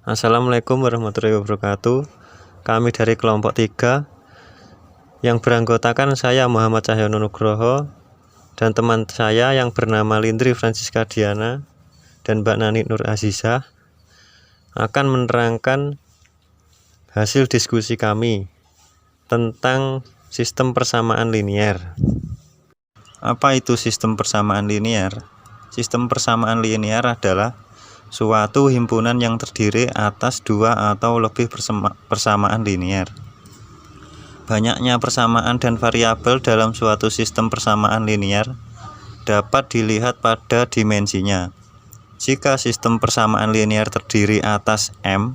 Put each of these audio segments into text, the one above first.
Assalamualaikum warahmatullahi wabarakatuh. Kami dari kelompok 3 yang beranggotakan saya Muhammad Cahyono Nugroho dan teman saya yang bernama Lindri Francisca Diana dan Mbak Nani Nur Azizah akan menerangkan hasil diskusi kami tentang sistem persamaan linier. Apa itu sistem persamaan linier? Sistem persamaan linier adalah suatu himpunan yang terdiri atas dua atau lebih persamaan linier. Banyaknya persamaan dan variabel dalam suatu sistem persamaan linier dapat dilihat pada dimensinya. Jika sistem persamaan linier terdiri atas M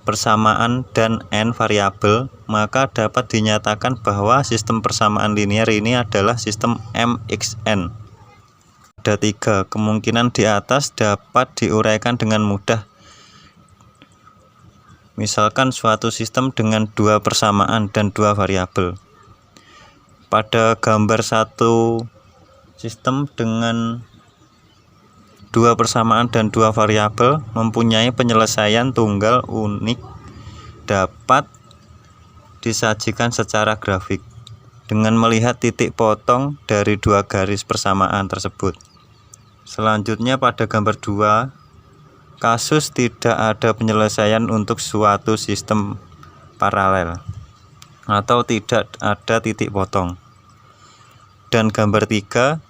persamaan dan N variabel, maka dapat dinyatakan bahwa sistem persamaan linier ini adalah sistem MXN. Ada 3 kemungkinan di atas dapat diuraikan dengan mudah. Misalkan suatu sistem dengan 2 persamaan dan 2 variabel. Pada gambar satu sistem dengan 2 persamaan dan 2 variabel mempunyai penyelesaian tunggal unik dapat disajikan secara grafik dengan melihat titik potong dari 2 garis persamaan tersebut. Selanjutnya pada gambar 2, kasus tidak ada penyelesaian untuk suatu sistem paralel atau tidak ada titik potong. Dan gambar 3,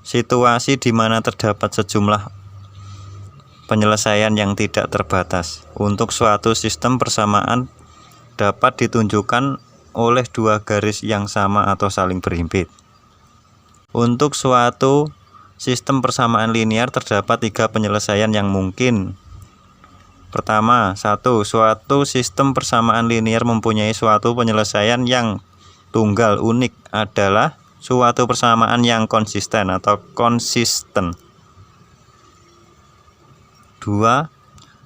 situasi di mana terdapat sejumlah penyelesaian yang tidak terbatas. Untuk suatu sistem persamaan dapat ditunjukkan oleh 2 garis yang sama atau saling berhimpit. Untuk suatu sistem persamaan linier terdapat 3 penyelesaian yang mungkin. Pertama, 1. Suatu sistem persamaan linier mempunyai suatu penyelesaian yang tunggal unik adalah suatu persamaan yang konsisten atau konsisten. 2.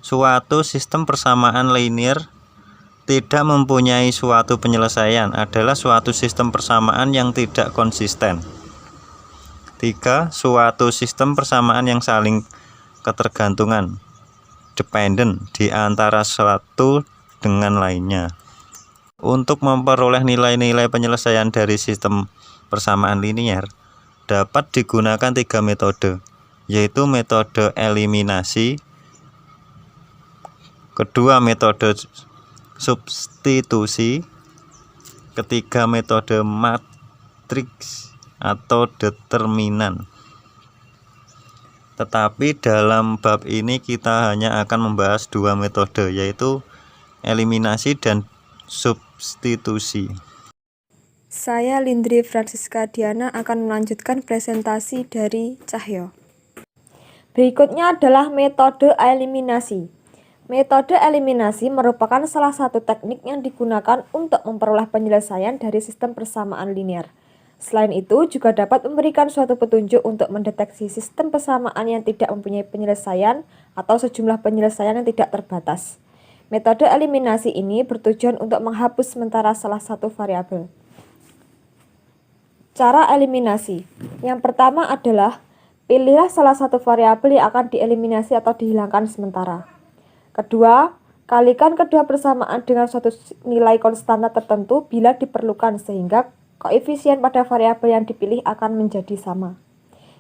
Suatu sistem persamaan linier tidak mempunyai suatu penyelesaian adalah suatu sistem persamaan yang tidak konsisten. 3. Suatu sistem persamaan yang saling ketergantungan, dependent, di antara suatu dengan lainnya. Untuk memperoleh nilai-nilai penyelesaian dari sistem persamaan linier dapat digunakan 3 metode, yaitu metode eliminasi, kedua metode substitusi, ketiga metode matriks atau determinan. Tetapi dalam bab ini kita hanya akan membahas 2 metode, yaitu eliminasi dan substitusi. Saya Lindri Francisca Diana akan melanjutkan presentasi dari Cahyo. Berikutnya adalah metode eliminasi. Metode eliminasi merupakan salah satu teknik yang digunakan untuk memperoleh penyelesaian dari sistem persamaan linier. Selain itu, juga dapat memberikan suatu petunjuk untuk mendeteksi sistem persamaan yang tidak mempunyai penyelesaian atau sejumlah penyelesaian yang tidak terbatas. Metode eliminasi ini bertujuan untuk menghapus sementara salah satu variabel. Cara eliminasi. Yang pertama adalah pilihlah salah satu variabel yang akan dieliminasi atau dihilangkan sementara. Kedua, kalikan kedua persamaan dengan suatu nilai konstanta tertentu bila diperlukan sehingga koefisien pada variabel yang dipilih akan menjadi sama.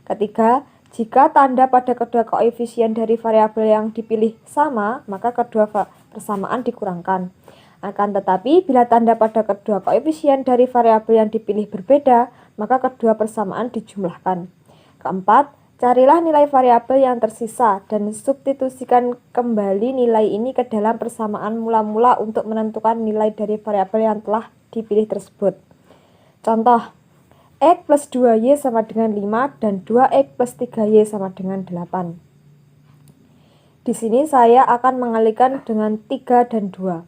Ketiga, jika tanda pada kedua koefisien dari variabel yang dipilih sama, maka kedua persamaan dikurangkan. Akan tetapi, bila tanda pada kedua koefisien dari variabel yang dipilih berbeda, maka kedua persamaan dijumlahkan. Keempat, carilah nilai variabel yang tersisa dan substitusikan kembali nilai ini ke dalam persamaan mula-mula untuk menentukan nilai dari variabel yang telah dipilih tersebut. Contoh, X plus 2Y sama dengan 5 dan 2X plus 3Y sama dengan 8. Di sini saya akan mengalihkan dengan 3 dan 2.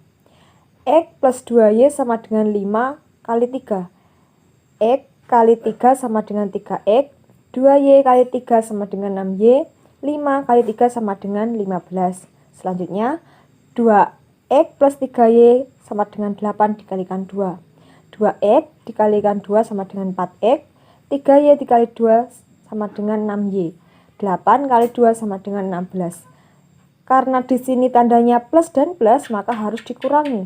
X plus 2Y sama dengan 5 kali 3. X kali 3 sama dengan 3X. 2Y kali 3 sama dengan 6Y, 5 kali 3 sama dengan 15. Selanjutnya, 2X plus 3Y sama dengan 8 dikalikan 2. 2X dikalikan 2 sama dengan 4X, 3Y dikali 2 sama dengan 6Y, 8 kali 2 sama dengan 16. Karena di sini tandanya plus dan plus, maka harus dikurangi.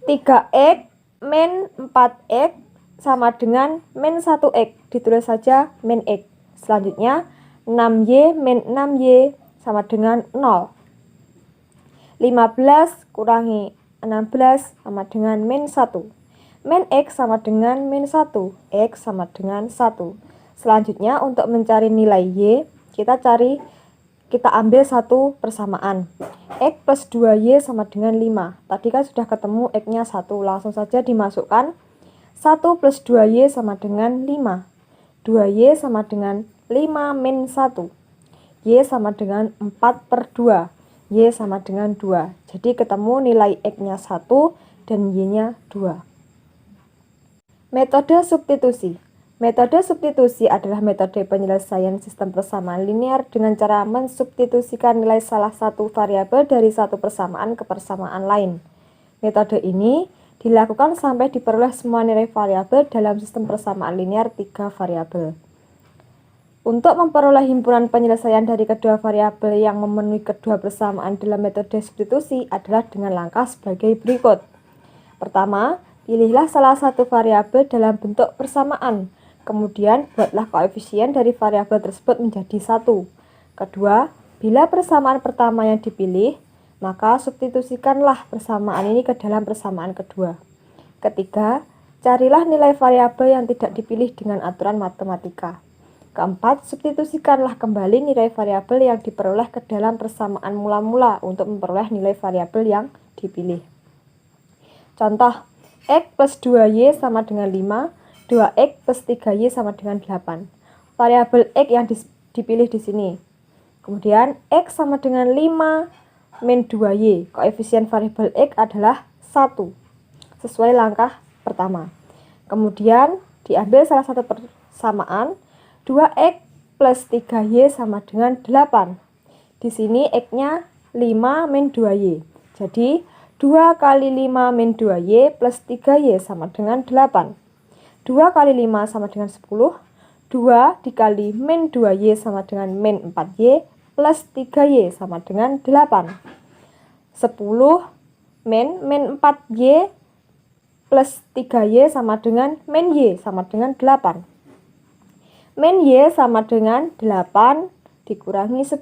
3x min 4x sama dengan min 1x. Ditulis saja min x. Selanjutnya 6y min 6y sama dengan 0. 15 kurangi 16 sama dengan min 1. Min x sama dengan min 1. X sama dengan 1. Selanjutnya untuk mencari nilai y, kita ambil satu persamaan. X plus 2y sama dengan 5. Tadi kan sudah ketemu x-nya 1. Langsung saja dimasukkan. 1 plus 2y sama dengan 5. 2y sama dengan 5 min 1. Y sama dengan 4 per 2. Y sama dengan 2. Jadi ketemu nilai x-nya 1 dan y-nya 2. Metode substitusi. Metode substitusi adalah metode penyelesaian sistem persamaan linear dengan cara mensubstitusikan nilai salah satu variabel dari satu persamaan ke persamaan lain. Metode ini dilakukan sampai diperoleh semua nilai variabel dalam sistem persamaan linear 3 variabel. Untuk memperoleh himpunan penyelesaian dari kedua variabel yang memenuhi kedua persamaan dalam metode substitusi adalah dengan langkah sebagai berikut. Pertama, pilihlah salah satu variabel dalam bentuk persamaan. Kemudian, buatlah koefisien dari variabel tersebut menjadi 1. Kedua, bila persamaan pertama yang dipilih, maka substitusikanlah persamaan ini ke dalam persamaan kedua. Ketiga, carilah nilai variabel yang tidak dipilih dengan aturan matematika. Keempat, substitusikanlah kembali nilai variabel yang diperoleh ke dalam persamaan mula-mula untuk memperoleh nilai variabel yang dipilih. Contoh, x plus 2y sama dengan 5. 2x plus 3y sama dengan 8. Variabel x yang dipilih di sini. Kemudian x sama dengan 5 min 2y. Koefisien variabel x adalah 1. Sesuai langkah pertama. Kemudian diambil salah satu persamaan. 2x plus 3y sama dengan 8. Di sini x-nya 5 min 2y. Jadi 2 kali 5 min 2y plus 3y sama dengan 8. 2 kali 5 sama dengan 10. 2 dikali min 2y sama dengan min 4y plus 3y sama dengan 8. 10 min 4y plus 3y sama dengan min y sama dengan 8. Min y sama dengan 8 dikurangi 10.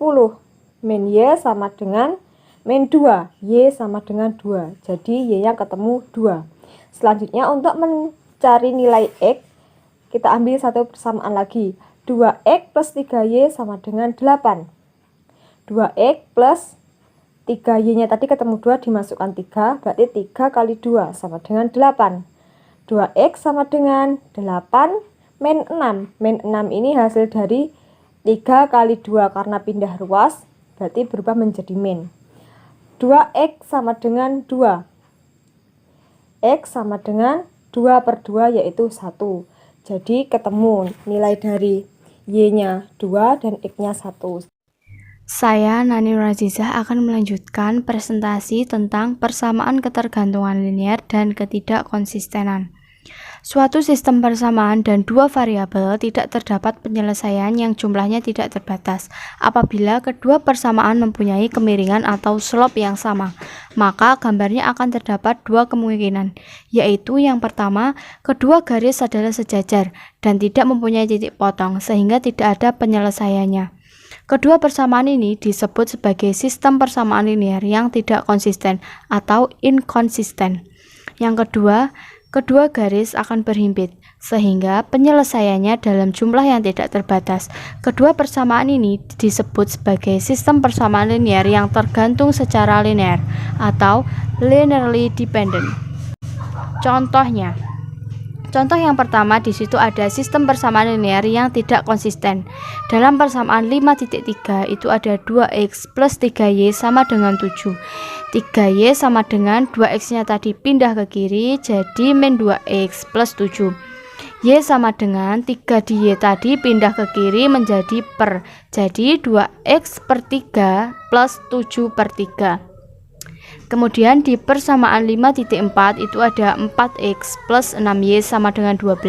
Min y sama dengan min 2. Y sama dengan 2. Jadi y-nya ketemu 2. Selanjutnya untuk mencari nilai x, kita ambil satu persamaan lagi. 2x plus 3y sama dengan 8. 2x plus 3y-nya tadi ketemu 2, dimasukkan 3, berarti 3 kali 2 sama dengan 8. 2x sama dengan 8 min 6. Min 6 ini hasil dari 3 kali 2 karena pindah ruas, berarti berubah menjadi min. 2x sama dengan 2. X sama dengan 2 per 2 yaitu 1. Jadi ketemu nilai dari y-nya 2 dan x-nya 1. Saya Nani Razizah akan melanjutkan presentasi tentang persamaan ketergantungan linear dan ketidakkonsistenan. Suatu sistem persamaan dan dua variabel tidak terdapat penyelesaian yang jumlahnya tidak terbatas. Apabila kedua persamaan mempunyai kemiringan atau slope yang sama, maka gambarnya akan terdapat dua kemungkinan, yaitu yang pertama, kedua garis adalah sejajar dan tidak mempunyai titik potong, sehingga tidak ada penyelesaiannya. Kedua persamaan ini disebut sebagai sistem persamaan linear yang tidak konsisten atau inkonsisten. Yang kedua, kedua garis akan berhimpit, sehingga penyelesaiannya dalam jumlah yang tidak terbatas. Kedua persamaan ini disebut sebagai sistem persamaan linear yang tergantung secara linear atau linearly dependent. Contoh yang pertama, di situ ada sistem persamaan linear yang tidak konsisten. Dalam persamaan 5.3 itu ada 2x plus 3y sama dengan 7. 3y sama dengan 2x-nya tadi pindah ke kiri, jadi min 2x plus 7. Y sama dengan 3 di y tadi pindah ke kiri menjadi per, jadi 2x per 3 plus 7 per 3. Kemudian di persamaan 5.4 itu ada 4x plus 6y sama dengan 12.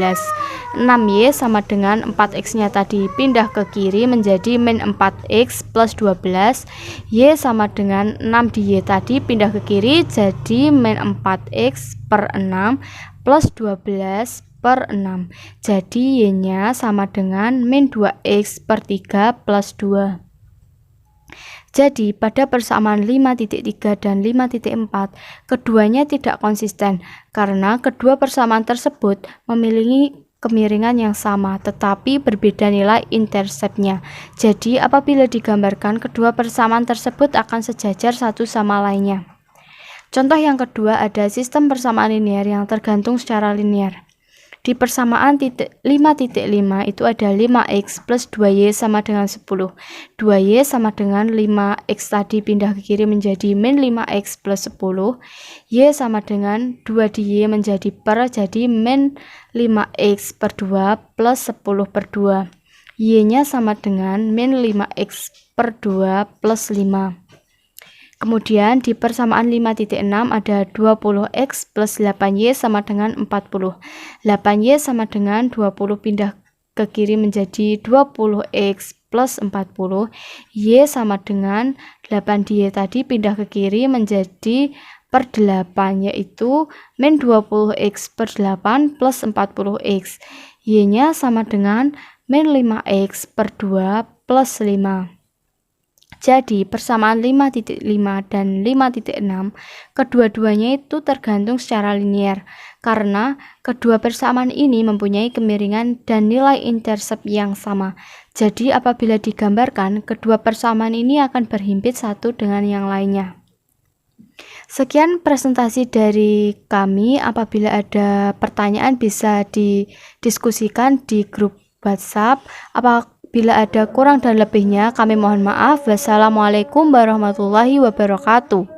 6y sama dengan 4x nya tadi pindah ke kiri menjadi min 4x plus 12. Y sama dengan 6 di y tadi pindah ke kiri jadi min 4x per 6 plus 12 per 6. Jadi y nya sama dengan min 2x per 3 plus 2. Jadi, pada persamaan 5.3 dan 5.4, keduanya tidak konsisten karena kedua persamaan tersebut memiliki kemiringan yang sama tetapi berbeda nilai interseptnya. Jadi, apabila digambarkan, kedua persamaan tersebut akan sejajar satu sama lainnya. Contoh yang kedua ada sistem persamaan linear yang tergantung secara linear. Di persamaan 5.5 itu ada 5x plus 2y sama dengan 10. 2y sama dengan 5x tadi pindah ke kiri menjadi min 5x plus 10. Y sama dengan 2 di y menjadi per, jadi min 5x per 2 plus 10 per 2. Y nya sama dengan min 5x per 2 plus 5. Kemudian di persamaan 5.6 ada 20x plus 8y sama dengan 40. 8y sama dengan 20 pindah ke kiri menjadi 20x plus 40. Y sama dengan 8 di y tadi pindah ke kiri menjadi per 8, yaitu min 20x per 8 plus 40x. Y nya sama dengan min 5x per 2 plus 5. Jadi, persamaan 5.5 dan 5.6 kedua-duanya itu tergantung secara linear karena kedua persamaan ini mempunyai kemiringan dan nilai intersept yang sama. Jadi, apabila digambarkan, kedua persamaan ini akan berhimpit satu dengan yang lainnya. Sekian presentasi dari kami. Apabila ada pertanyaan bisa didiskusikan di grup WhatsApp. Bila ada kurang dan lebihnya, kami mohon maaf. Wassalamualaikum warahmatullahi wabarakatuh.